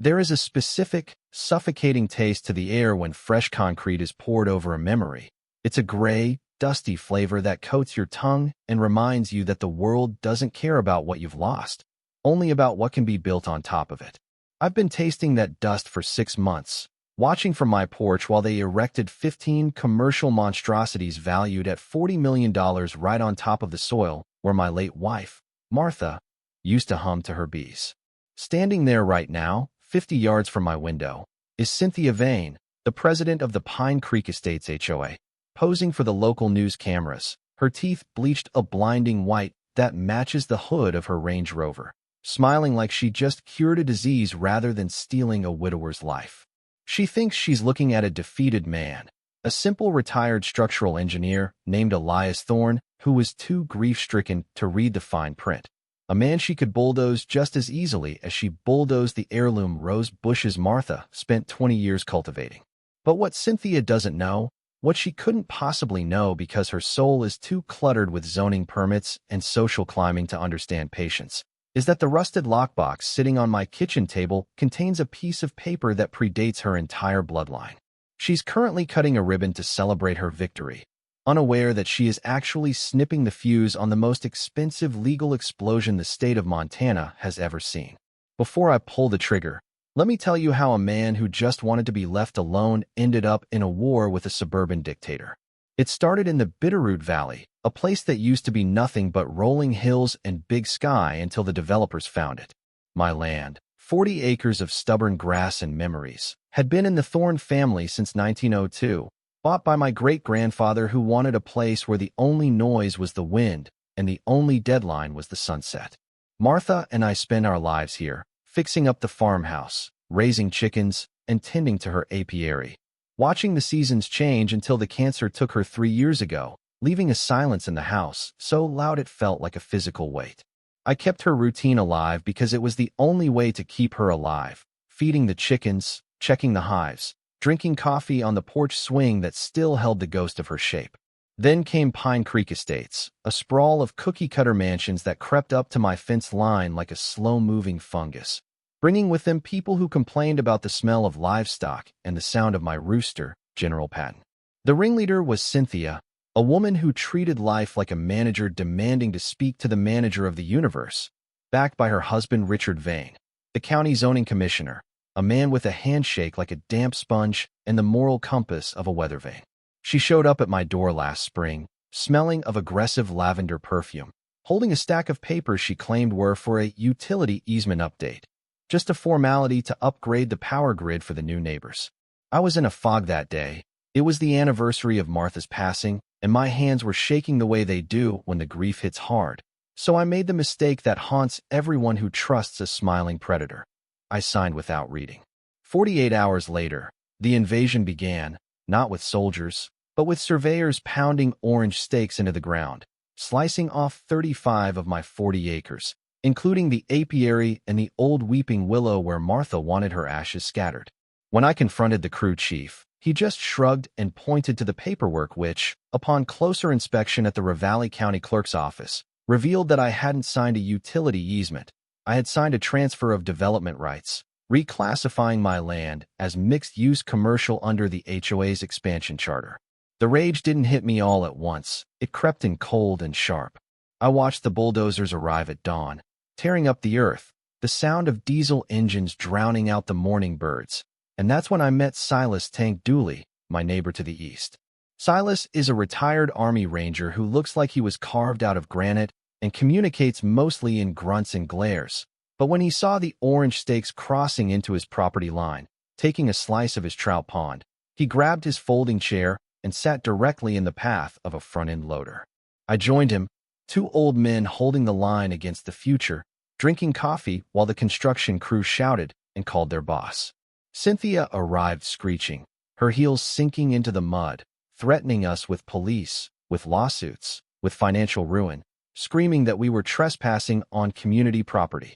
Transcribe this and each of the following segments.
There is a specific, suffocating taste to the air when fresh concrete is poured over a memory. It's a gray, dusty flavor that coats your tongue and reminds you that the world doesn't care about what you've lost, only about what can be built on top of it. I've been tasting that dust for 6 months, watching from my porch while they erected 15 commercial monstrosities valued at $40 million right on top of the soil where my late wife, Martha, used to hum to her bees. Standing there right now, 50 yards from my window, is Cynthia Vane, the president of the Pine Creek Estates HOA, posing for the local news cameras, her teeth bleached a blinding white that matches the hood of her Range Rover, smiling like she just cured a disease rather than stealing a widower's life. She thinks she's looking at a defeated man, a simple retired structural engineer named Elias Thorne, who was too grief-stricken to read the fine print. A man she could bulldoze just as easily as she bulldozed the heirloom rose bushes Martha spent 20 years cultivating. But what Cynthia doesn't know, what she couldn't possibly know because her soul is too cluttered with zoning permits and social climbing to understand patience, is that the rusted lockbox sitting on my kitchen table contains a piece of paper that predates her entire bloodline. She's currently cutting a ribbon to celebrate her victory, unaware that she is actually snipping the fuse on the most expensive legal explosion the state of Montana has ever seen. Before I pull the trigger, let me tell you how a man who just wanted to be left alone ended up in a war with a suburban dictator. It started in the Bitterroot Valley, a place that used to be nothing but rolling hills and big sky until the developers found it. My land, 40 acres of stubborn grass and memories, had been in the Thorne family since 1902, bought by my great-grandfather who wanted a place where the only noise was the wind and the only deadline was the sunset. Martha and I spend our lives here, fixing up the farmhouse, raising chickens, and tending to her apiary, watching the seasons change until the cancer took her 3 years ago, leaving a silence in the house so loud it felt like a physical weight. I kept her routine alive because it was the only way to keep her alive, feeding the chickens, checking the hives, drinking coffee on the porch swing that still held the ghost of her shape. Then came Pine Creek Estates, a sprawl of cookie-cutter mansions that crept up to my fence line like a slow-moving fungus, bringing with them people who complained about the smell of livestock and the sound of my rooster, General Patton. The ringleader was Cynthia, a woman who treated life like a manager demanding to speak to the manager of the universe, backed by her husband Richard Vane, the county zoning commissioner, a man with a handshake like a damp sponge and the moral compass of a weather vane. She showed up at my door last spring, smelling of aggressive lavender perfume, holding a stack of papers she claimed were for a utility easement update, just a formality to upgrade the power grid for the new neighbors. I was in a fog that day. It was the anniversary of Martha's passing, and my hands were shaking the way they do when the grief hits hard. So I made the mistake that haunts everyone who trusts a smiling predator. I signed without reading. 48 hours later, the invasion began, not with soldiers, but with surveyors pounding orange stakes into the ground, slicing off 35 of my 40 acres, including the apiary and the old weeping willow where Martha wanted her ashes scattered. When I confronted the crew chief, he just shrugged and pointed to the paperwork which, upon closer inspection at the Ravalli County Clerk's office, revealed that I hadn't signed a utility easement. I had signed a transfer of development rights, reclassifying my land as mixed-use commercial under the HOA's expansion charter. The rage didn't hit me all at once. It crept in cold and sharp. I watched the bulldozers arrive at dawn, tearing up the earth, the sound of diesel engines drowning out the morning birds. And that's when I met Silas Tank Dooley, my neighbor to the east. Silas is a retired Army Ranger who looks like he was carved out of granite and communicates mostly in grunts and glares. But when he saw the orange stakes crossing into his property line, taking a slice of his trout pond, he grabbed his folding chair and sat directly in the path of a front-end loader. I joined him, 2 old men holding the line against the future, drinking coffee while the construction crew shouted and called their boss. Cynthia arrived screeching, her heels sinking into the mud, threatening us with police, with lawsuits, with financial ruin, screaming that we were trespassing on community property.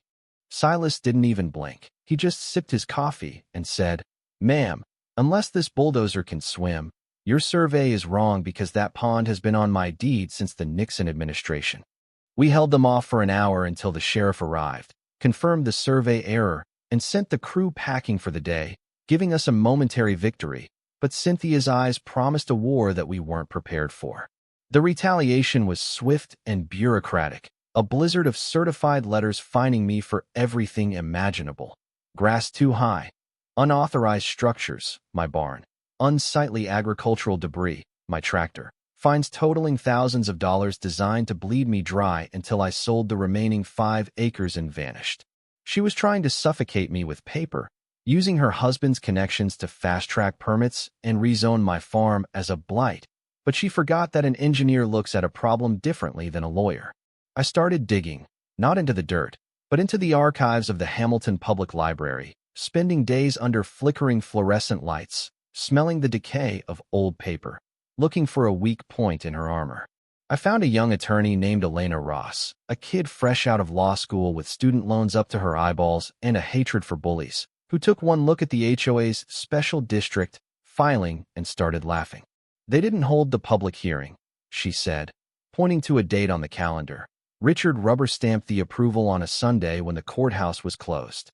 Silas didn't even blink. He just sipped his coffee and said, "Ma'am, unless this bulldozer can swim, your survey is wrong because that pond has been on my deed since the Nixon administration." We held them off for an hour until the sheriff arrived, confirmed the survey error, and sent the crew packing for the day, giving us a momentary victory, but Cynthia's eyes promised a war that we weren't prepared for. The retaliation was swift and bureaucratic, a blizzard of certified letters fining me for everything imaginable. Grass too high, unauthorized structures, my barn, unsightly agricultural debris, my tractor, fines totaling thousands of dollars designed to bleed me dry until I sold the remaining 5 acres and vanished. She was trying to suffocate me with paper, using her husband's connections to fast-track permits and rezone my farm as a blight, but she forgot that an engineer looks at a problem differently than a lawyer. I started digging, not into the dirt, but into the archives of the Hamilton Public Library, spending days under flickering fluorescent lights, smelling the decay of old paper, looking for a weak point in her armor. I found a young attorney named Elena Ross, a kid fresh out of law school with student loans up to her eyeballs and a hatred for bullies, who took one look at the HOA's special district filing and started laughing. They didn't hold the public hearing, she said, pointing to a date on the calendar. Richard rubber-stamped the approval on a Sunday when the courthouse was closed.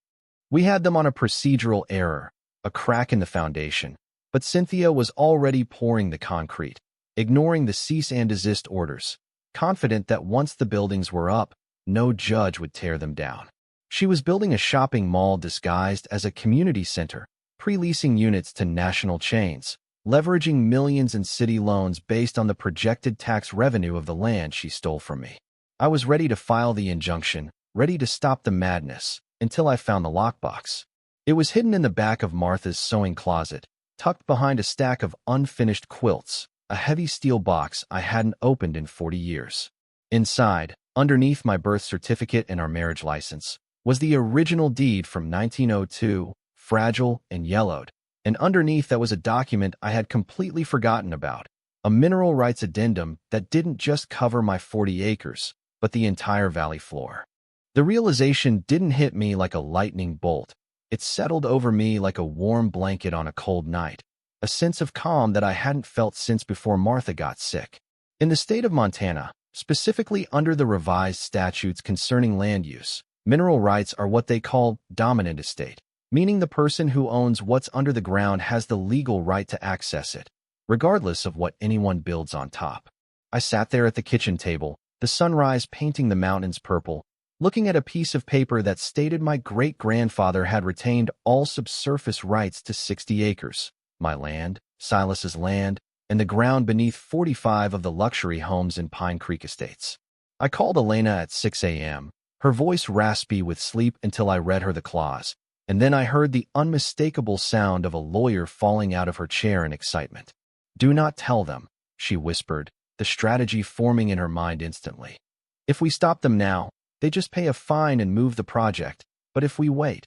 We had them on a procedural error, a crack in the foundation, but Cynthia was already pouring the concrete, ignoring the cease and desist orders, confident that once the buildings were up, no judge would tear them down. She was building a shopping mall disguised as a community center, pre-leasing units to national chains, leveraging millions in city loans based on the projected tax revenue of the land she stole from me. I was ready to file the injunction, ready to stop the madness, until I found the lockbox. It was hidden in the back of Martha's sewing closet, tucked behind a stack of unfinished quilts, a heavy steel box I hadn't opened in 40 years. Inside, underneath my birth certificate and our marriage license, was the original deed from 1902, fragile and yellowed, and underneath that was a document I had completely forgotten about, a mineral rights addendum that didn't just cover my 40 acres, but the entire valley floor. The realization didn't hit me like a lightning bolt. It settled over me like a warm blanket on a cold night, a sense of calm that I hadn't felt since before Martha got sick. In the state of Montana, specifically under the revised statutes concerning land use, mineral rights are what they call dominant estate, meaning the person who owns what's under the ground has the legal right to access it, regardless of what anyone builds on top. I sat there at the kitchen table, the sunrise painting the mountains purple, looking at a piece of paper that stated my great-grandfather had retained all subsurface rights to 60 acres, my land, Silas's land, and the ground beneath 45 of the luxury homes in Pine Creek Estates. I called Elena at 6 a.m., her voice raspy with sleep until I read her the clause, and then I heard the unmistakable sound of a lawyer falling out of her chair in excitement. "Do not tell them," she whispered, the strategy forming in her mind instantly. "If we stop them now, they just pay a fine and move the project. But if we wait,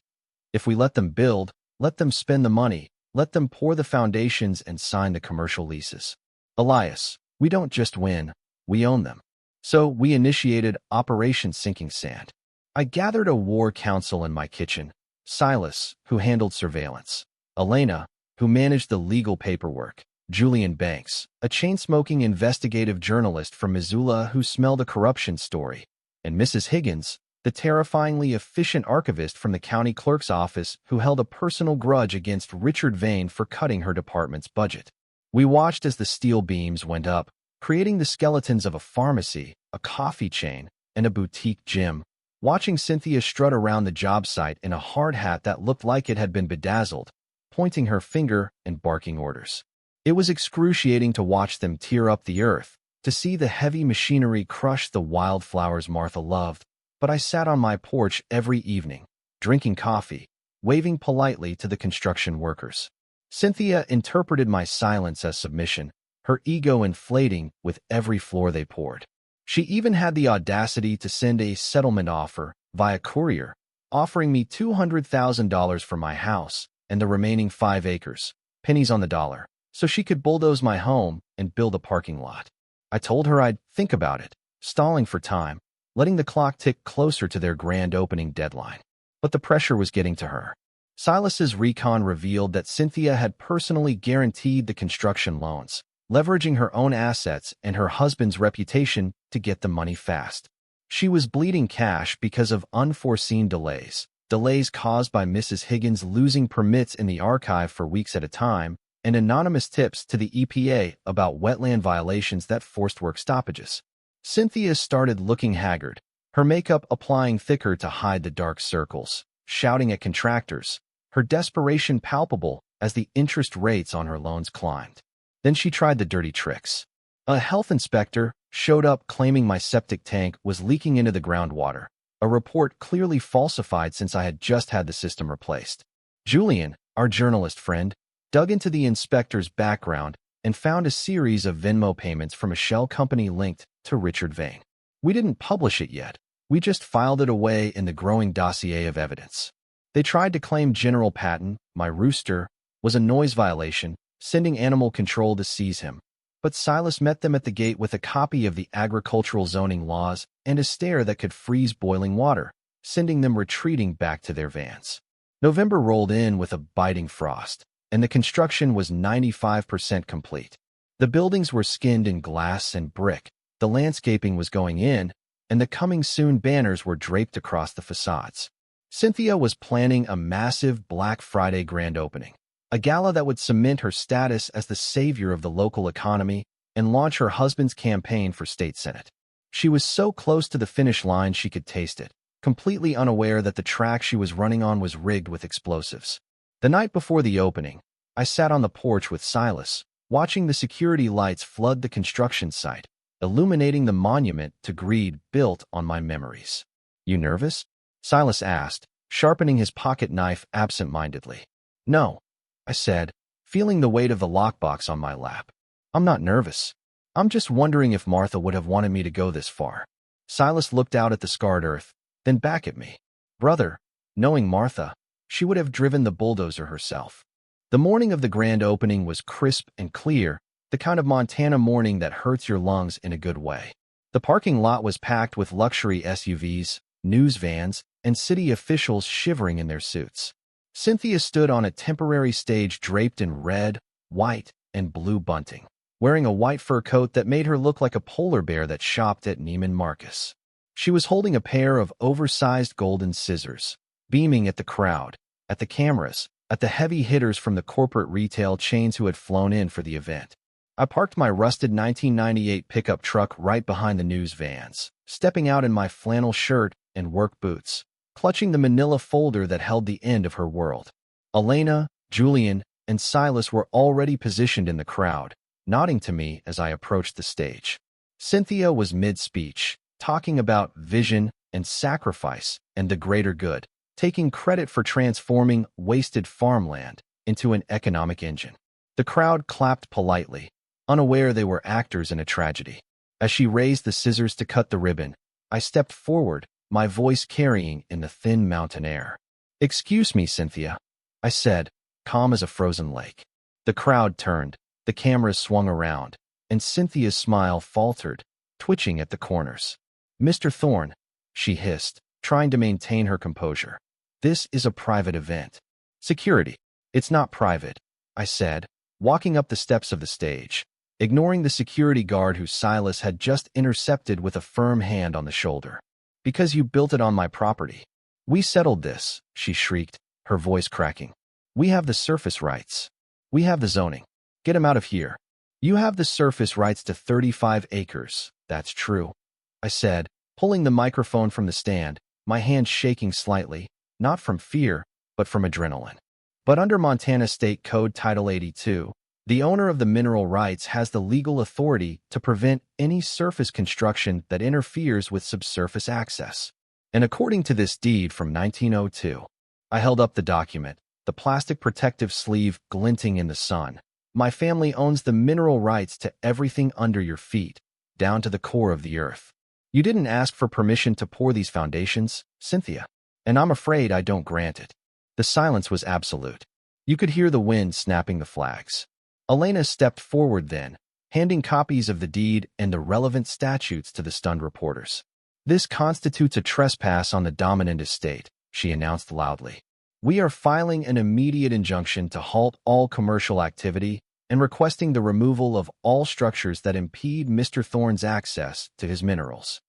if we let them build, let them spend the money, let them pour the foundations and sign the commercial leases. Elias, we don't just win, we own them." So we initiated Operation Sinking Sand. I gathered a war council in my kitchen, Silas, who handled surveillance, Elena, who managed the legal paperwork, Julian Banks, a chain-smoking investigative journalist from Missoula who smelled a corruption story, and Mrs. Higgins, the terrifyingly efficient archivist from the county clerk's office who held a personal grudge against Richard Vane for cutting her department's budget. We watched as the steel beams went up, creating the skeletons of a pharmacy, a coffee chain, and a boutique gym, watching Cynthia strut around the job site in a hard hat that looked like it had been bedazzled, pointing her finger and barking orders. It was excruciating to watch them tear up the earth, to see the heavy machinery crush the wildflowers Martha loved, but I sat on my porch every evening, drinking coffee, waving politely to the construction workers. Cynthia interpreted my silence as submission, her ego inflating with every floor they poured. She even had the audacity to send a settlement offer via courier, offering me $200,000 for my house and the remaining 5 acres, pennies on the dollar, so she could bulldoze my home and build a parking lot. I told her I'd think about it, stalling for time, letting the clock tick closer to their grand opening deadline. But the pressure was getting to her. Silas's recon revealed that Cynthia had personally guaranteed the construction loans, leveraging her own assets and her husband's reputation to get the money fast. She was bleeding cash because of unforeseen delays, delays caused by Mrs. Higgins losing permits in the archive for weeks at a time, and anonymous tips to the EPA about wetland violations that forced work stoppages. Cynthia started looking haggard, her makeup applying thicker to hide the dark circles, shouting at contractors, her desperation palpable as the interest rates on her loans climbed. Then she tried the dirty tricks. A health inspector showed up claiming my septic tank was leaking into the groundwater, a report clearly falsified since I had just had the system replaced. Julian, our journalist friend, dug into the inspector's background and found a series of Venmo payments from a shell company linked to Richard Vane. We didn't publish it yet. We just filed it away in the growing dossier of evidence. They tried to claim General Patton, my rooster, was a noise violation, sending animal control to seize him. But Silas met them at the gate with a copy of the agricultural zoning laws and a stare that could freeze boiling water, sending them retreating back to their vans. November rolled in with a biting frost, and the construction was 95% complete. The buildings were skinned in glass and brick, the landscaping was going in, and the coming soon banners were draped across the facades. Cynthia was planning a massive Black Friday grand opening, a gala that would cement her status as the savior of the local economy and launch her husband's campaign for state senate. She was so close to the finish line she could taste it, completely unaware that the track she was running on was rigged with explosives. The night before the opening, I sat on the porch with Silas, watching the security lights flood the construction site, illuminating the monument to greed built on my memories. "You nervous?" Silas asked, sharpening his pocket knife absent-mindedly. "No," I said, feeling the weight of the lockbox on my lap. "I'm not nervous. I'm just wondering if Martha would have wanted me to go this far." Silas looked out at the scarred earth, then back at me. "Brother, knowing Martha, she would have driven the bulldozer herself." The morning of the grand opening was crisp and clear, the kind of Montana morning that hurts your lungs in a good way. The parking lot was packed with luxury SUVs, news vans, and city officials shivering in their suits. Cynthia stood on a temporary stage draped in red, white, and blue bunting, wearing a white fur coat that made her look like a polar bear that shopped at Neiman Marcus. She was holding a pair of oversized golden scissors, beaming at the crowd, at the cameras, at the heavy hitters from the corporate retail chains who had flown in for the event. I parked my rusted 1998 pickup truck right behind the news vans, stepping out in my flannel shirt and work boots, clutching the manila folder that held the end of her world. Elena, Julian, and Silas were already positioned in the crowd, nodding to me as I approached the stage. Cynthia was mid-speech, talking about vision and sacrifice and the greater good, taking credit for transforming wasted farmland into an economic engine. The crowd clapped politely, unaware they were actors in a tragedy. As she raised the scissors to cut the ribbon, I stepped forward, my voice carrying in the thin mountain air. "Excuse me, Cynthia," I said, calm as a frozen lake. The crowd turned, the cameras swung around, and Cynthia's smile faltered, twitching at the corners. "Mr. Thorne," she hissed, trying to maintain her composure. "This is a private event." "Security. It's not private," I said, walking up the steps of the stage, ignoring the security guard who Silas had just intercepted with a firm hand on the shoulder. "Because you built it on my property." "We settled this," she shrieked, her voice cracking. "We have the surface rights. We have the zoning. Get him out of here." "You have the surface rights to 35 acres, that's true," I said, pulling the microphone from the stand, my hand shaking slightly, not from fear, but from adrenaline. "But under Montana State Code Title 82, the owner of the mineral rights has the legal authority to prevent any surface construction that interferes with subsurface access. And according to this deed from 1902, I held up the document, the plastic protective sleeve glinting in the sun. "My family owns the mineral rights to everything under your feet, down to the core of the earth. You didn't ask for permission to pour these foundations, Cynthia, and I'm afraid I don't grant it." The silence was absolute. You could hear the wind snapping the flags. Elena stepped forward then, handing copies of the deed and the relevant statutes to the stunned reporters. "This constitutes a trespass on the dominant estate," she announced loudly. "We are filing an immediate injunction to halt all commercial activity and requesting the removal of all structures that impede Mr. Thorne's access to his minerals."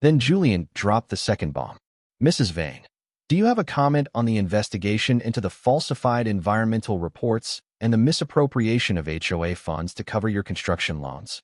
Then Julian dropped the second bomb. "Mrs. Vane, Do you have a comment on the investigation into the falsified environmental reports and the misappropriation of HOA funds to cover your construction loans?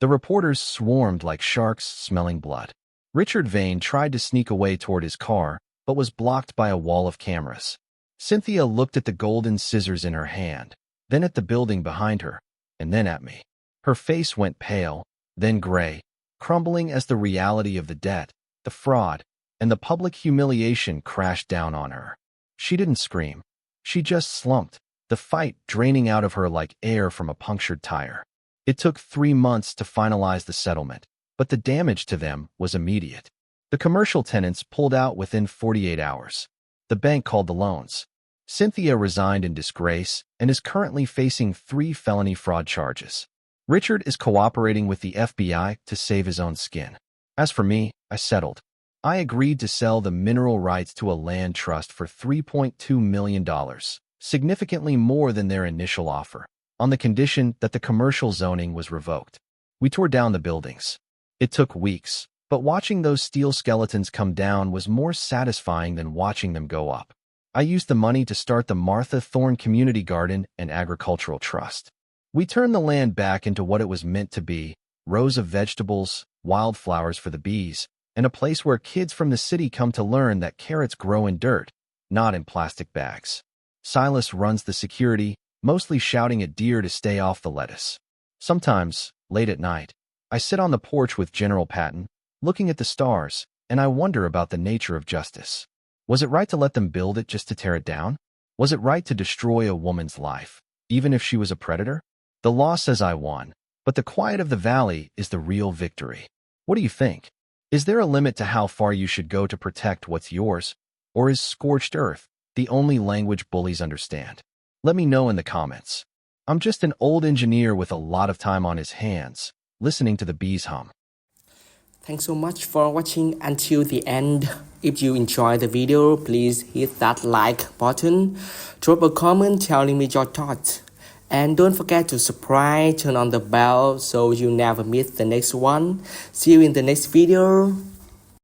The reporters swarmed like sharks smelling blood. Richard Vane tried to sneak away toward his car, but was blocked by a wall of cameras. Cynthia looked at the golden scissors in her hand, then at the building behind her, and then at me. Her face went pale, then gray, crumbling as the reality of the debt, the fraud, and the public humiliation crashed down on her. She didn't scream. She just slumped, the fight draining out of her like air from a punctured tire. It took 3 months to finalize the settlement, but the damage to them was immediate. The commercial tenants pulled out within 48 hours. The bank called the loans. Cynthia resigned in disgrace and is currently facing 3 felony fraud charges. Richard is cooperating with the FBI to save his own skin. As for me, I settled. I agreed to sell the mineral rights to a land trust for $3.2 million, significantly more than their initial offer, on the condition that the commercial zoning was revoked. We tore down the buildings. It took weeks, but watching those steel skeletons come down was more satisfying than watching them go up. I used the money to start the Martha Thorne Community Garden and Agricultural Trust. We turned the land back into what it was meant to be, rows of vegetables, wildflowers for the bees, and a place where kids from the city come to learn that carrots grow in dirt, not in plastic bags. Silas runs the security, mostly shouting at deer to stay off the lettuce. Sometimes, late at night, I sit on the porch with General Patton, looking at the stars, and I wonder about the nature of justice. Was it right to let them build it just to tear it down? Was it right to destroy a woman's life, even if she was a predator? The law says I won, but the quiet of the valley is the real victory. What do you think? Is there a limit to how far you should go to protect what's yours? Or is scorched earth the only language bullies understand? Let me know in the comments. I'm just an old engineer with a lot of time on his hands, listening to the bees hum. Thanks so much for watching until the end. If you enjoyed the video, please hit that like button, drop a comment telling me your thoughts. And don't forget to subscribe, turn on the bell so you never miss the next one. See you in the next video.